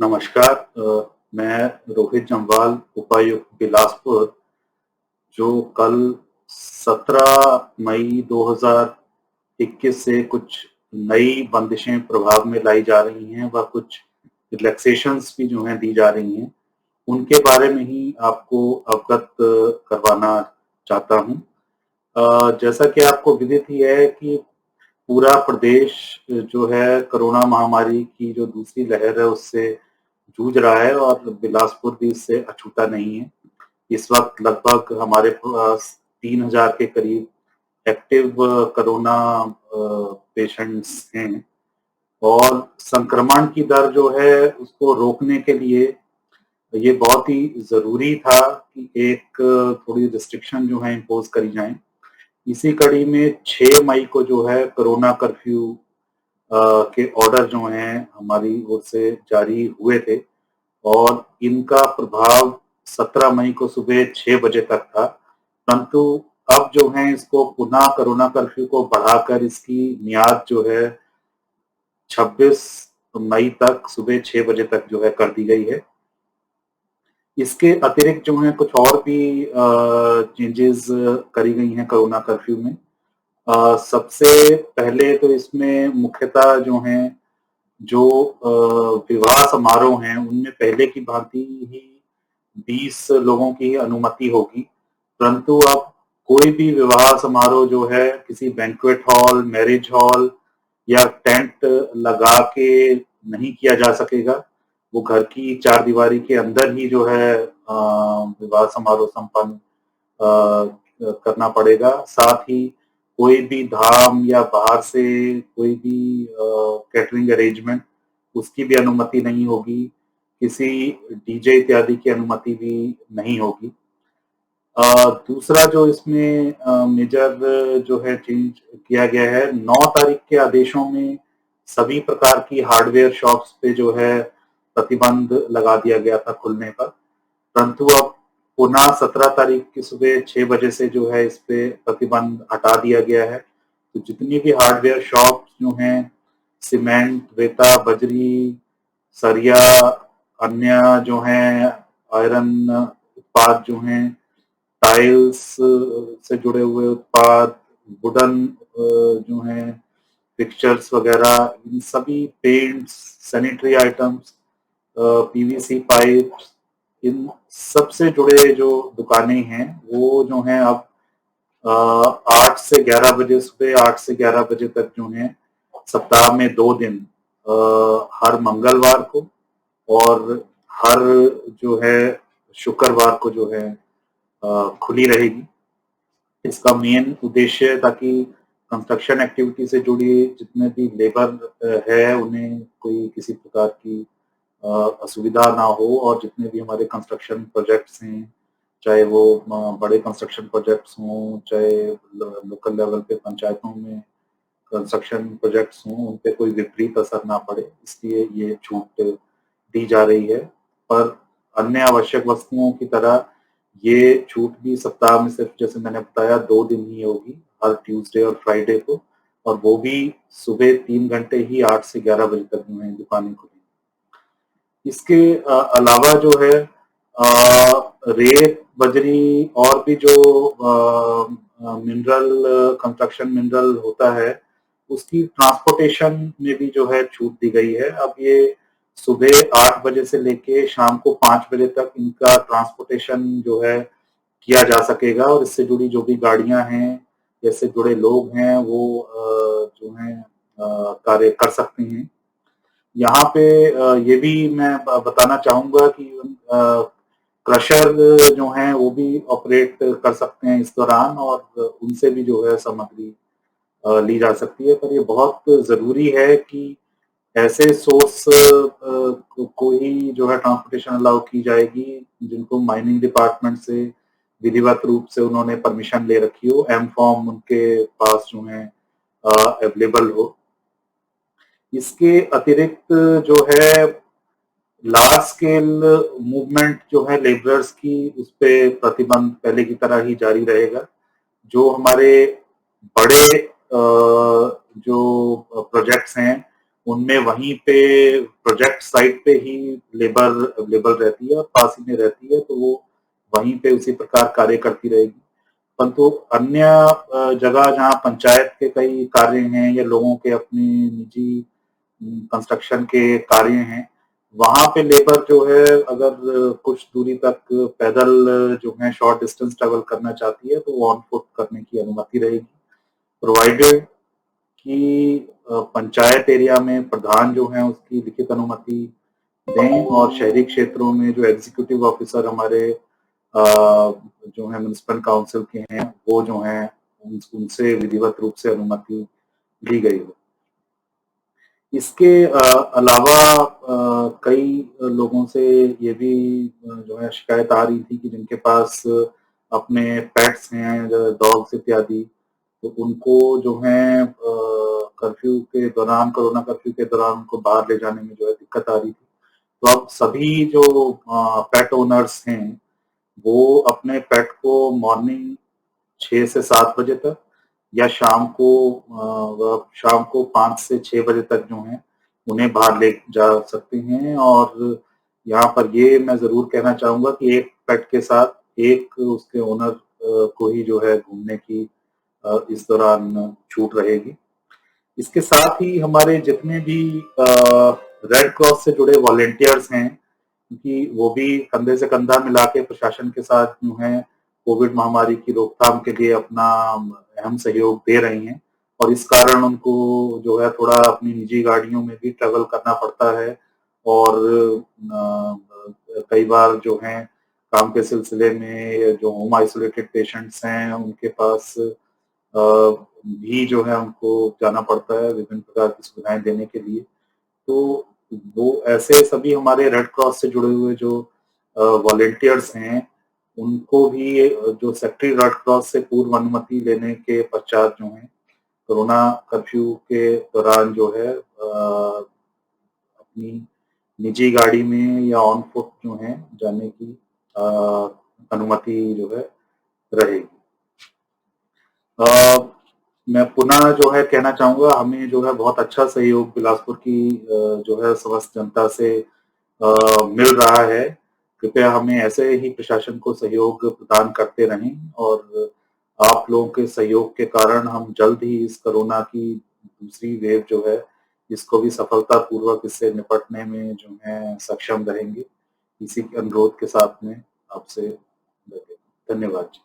नमस्कार। मैं रोहित जम्वाल, उपायुक्त बिलासपुर, जो कल 17 मई 2021 से कुछ नई बंदिशें प्रभाव में लाई जा रही हैं व कुछ रिलैक्सेशंस भी जो हैं दी जा रही हैं, उनके बारे में ही आपको अवगत करवाना चाहता हूँ। जैसा कि आपको विदित ही है कि पूरा प्रदेश जो है कोरोना महामारी की जो दूसरी लहर है उससे जूझ रहा है और बिलासपुर भी इससे अछूता नहीं है। इस वक़्त लगभग हमारे पास 3000 के करीब एक्टिव कोरोना पेशेंट्स हैं और संक्रमण की दर जो है उसको रोकने के लिए ये बहुत ही ज़रूरी था कि एक थोड़ी रिस्ट्रिक्शन जो है इम्पोज़ करी जाएँ। इसी कड़ी में 6 मई को जो है कोरोना कर्फ्यू के ऑर्डर जो हैं हमारी ओर से जारी हुए थे और इनका प्रभाव 17 मई को सुबह 6 बजे तक था। परंतु अब जो है इसको पुनः कोरोना कर्फ्यू को बढ़ाकर इसकी मियाद जो है 26 मई तक सुबह 6 बजे तक जो है कर दी गई है। इसके अतिरिक्त जो है कुछ और भी चेंजेस करी गई हैं कोरोना कर्फ्यू में। सबसे पहले तो इसमें मुख्यतः जो हैं जो विवाह समारोह हैं उनमें पहले की भांति ही 20 लोगों की अनुमति होगी, परंतु अब कोई भी विवाह समारोह जो है किसी बैंक्वेट हॉल, मैरिज हॉल या टेंट लगा के नहीं किया जा सकेगा। वो घर की चारदीवारी के अंदर ही जो है विवाह समारोह संपन्न करना पड़ेगा। साथ ही कोई भी धाम या बाहर से कोई भी कैटरिंग अरेंजमेंट उसकी भी अनुमति नहीं होगी। किसी डीजे इत्यादि की अनुमति भी नहीं होगी। दूसरा जो इसमें मेजर जो है चेंज किया गया है, 9 तारीख के आदेशों में सभी प्रकार की हार्डवेयर शॉप्स पे जो है प्रतिबंध लगा दिया गया था खुलने पर, परंतु अब पुनः 17 तारीख की सुबह 6 बजे से जो है इस पे प्रतिबंध हटा दिया गया है। तो जितनी भी हार्डवेयर शॉप्स जो हैं, सीमेंट, रेता, बजरी, सरिया, अन्य जो हैं आयरन उत्पाद जो हैं, टाइल्स से जुड़े हुए उत्पाद, वुडन जो हैं फिक्सचर्स वगैरह, इन सभी paints, sanitary items, PVC pipes, इन सब से जुड़े जो दुकानें हैं वो जो हैं अब 8 से 11 बजे सुबह 8 से 11 बजे तक जो हैं सप्ताह में 2 दिन हर मंगलवार को और हर जो है शुक्रवार को जो है खुली रहेगी। इसका मेन उद्देश्य है ताकि कंस्ट्रक्शन एक्टिविटी से जुड़ी जितने भी लेबर है उन्हें कोई किसी प्रकार की असुविधा ना हो और जितने भी हमारे कंस्ट्रक्शन प्रोजेक्ट्स हैं, चाहे वो बड़े कंस्ट्रक्शन प्रोजेक्ट्स हों, चाहे लोकल लेवल पे पंचायतों में कंस्ट्रक्शन प्रोजेक्ट्स हों, उन पे कोई विपरीत असर ना पड़े, इसलिए ये छूट दी जा रही है। पर अन्य आवश्यक वस्तुओं की तरह ये छूट भी सप्ताह में सिर्फ जैसे मैंने बताया 2 दिन ही होगी, हर ट्यूसडे और फ्राइडे को, और वो भी सुबह 3 घंटे ही 8 से 11 बजे तक जो है दुकानें खुली। इसके अलावा जो है रेत, बजरी और भी जो मिनरल कंस्ट्रक्शन मिनरल होता है, उसकी ट्रांसपोर्टेशन में भी जो है छूट दी गई है। अब ये सुबह 8 बजे से लेके शाम को 5 बजे तक इनका ट्रांसपोर्टेशन जो है किया जा सकेगा और इससे जुड़ी जो भी गाड़ियां हैं, इससे जुड़े लोग हैं, वो जो हैं कार्य कर सकते हैं। यहाँ पे ये भी मैं बताना चाहूँगा कि क्रशर जो हैं वो भी ऑपरेट कर सकते हैं इस दौरान और उनसे भी जो है सामग्री ली जा सकती है। पर ये बहुत ज़रूरी है कि ऐसे सोर्स को ही जो है ट्रांसपोर्टेशन अलाउ की जाएगी जिनको माइनिंग डिपार्टमेंट से विधिवत रूप से उन्होंने परमिशन ले रखी हो, एम फॉर्म उनके पास जो है अवेलेबल हो। इसके अतिरिक्त जो है लार्ज स्केल मूवमेंट जो है लेबरर्स की, उस पे प्रतिबंध पहले की तरह ही जारी रहेगा। जो हमारे बड़े जो प्रोजेक्ट्स हैं उनमें वहीं पे प्रोजेक्ट साइट पे ही लेबर अवेलेबल रहती है और पास ही में रहती है, तो वो वहीं पे उसी प्रकार कार्य करती रहेगी। परंतु अन्य जगह जहाँ पंचायत के कई कार्य हैं या लोगों के अपनी निजी कंस्ट्रक्शन के कार्य हैं, वहाँ पे लेबर जो है अगर कुछ दूरी तक पैदल जो है शॉर्ट डिस्टेंस ट्रैवल करना चाहती है, तो वो ऑन फुट करने की अनुमति रहेगी, प्रोवाइडेड कि पंचायत एरिया में प्रधान जो है उसकी लिखित अनुमति दें और शहरी क्षेत्रों में जो एग्जीक्यूटिव ऑफिसर हमारे जो है म्युनिसिपल काउंसिल के हैं, वो जो है उनसे विधिवत रूप से अनुमति ली गई हो। इसके अलावा कई लोगों से ये भी जो है शिकायत आ रही थी कि जिनके पास अपने पेट्स हैं, डॉग्स इत्यादि, तो उनको जो है कर्फ्यू के दौरान, कोरोना कर्फ्यू के दौरान उनको बाहर ले जाने में जो है दिक्कत आ रही थी। तो अब सभी जो पेट ओनर्स हैं, वो अपने पेट को मॉर्निंग 6 से 7 बजे तक या शाम को 5 से 6 बजे तक जो है उन्हें बाहर ले जा सकते हैं। और यहाँ पर ये मैं ज़रूर कहना चाहूँगा कि एक पेट के साथ एक उसके ओनर को ही जो है घूमने की इस दौरान छूट रहेगी। इसके साथ ही हमारे जितने भी रेड क्रॉस से जुड़े वॉलंटियर्स हैं, क्योंकि वो भी कंधे से कंधा मिला के प्रशासन के साथ जो है कोविड महामारी की रोकथाम के लिए अपना अहम सहयोग दे रही हैं और इस कारण उनको जो है थोड़ा अपनी निजी गाड़ियों में भी ट्रैवल करना पड़ता है और कई बार जो है काम के सिलसिले में जो होम आइसोलेटेड पेशेंट्स हैं उनके पास भी जो है उनको जाना पड़ता है विभिन्न प्रकार की सुविधाएं देने के लिए। तो वो ऐसे सभी हमारे रेड क्रॉस से जुड़े हुए जो वॉलंटियर्स हैं, उनको भी जो सेक्रेटरी रेड क्रॉस से पूर्व अनुमति लेने के पश्चात जो है कोरोना कर्फ्यू के दौरान जो है अपनी निजी गाड़ी में या ऑन फुट जो है जाने की अ, अनुमति जो है रहेगी। मैं पुनः जो है कहना चाहूँगा, हमें जो है बहुत अच्छा सहयोग बिलासपुर की जो है समस्त जनता से मिल रहा है। कृपया हमें ऐसे ही प्रशासन को सहयोग प्रदान करते रहें और आप लोगों के सहयोग के कारण हम जल्द ही इस कोरोना की दूसरी वेव जो है, इसको भी सफलतापूर्वक इससे निपटने में जो है सक्षम रहेंगे। इसी के अनुरोध के साथ में आपसे धन्यवाद जी।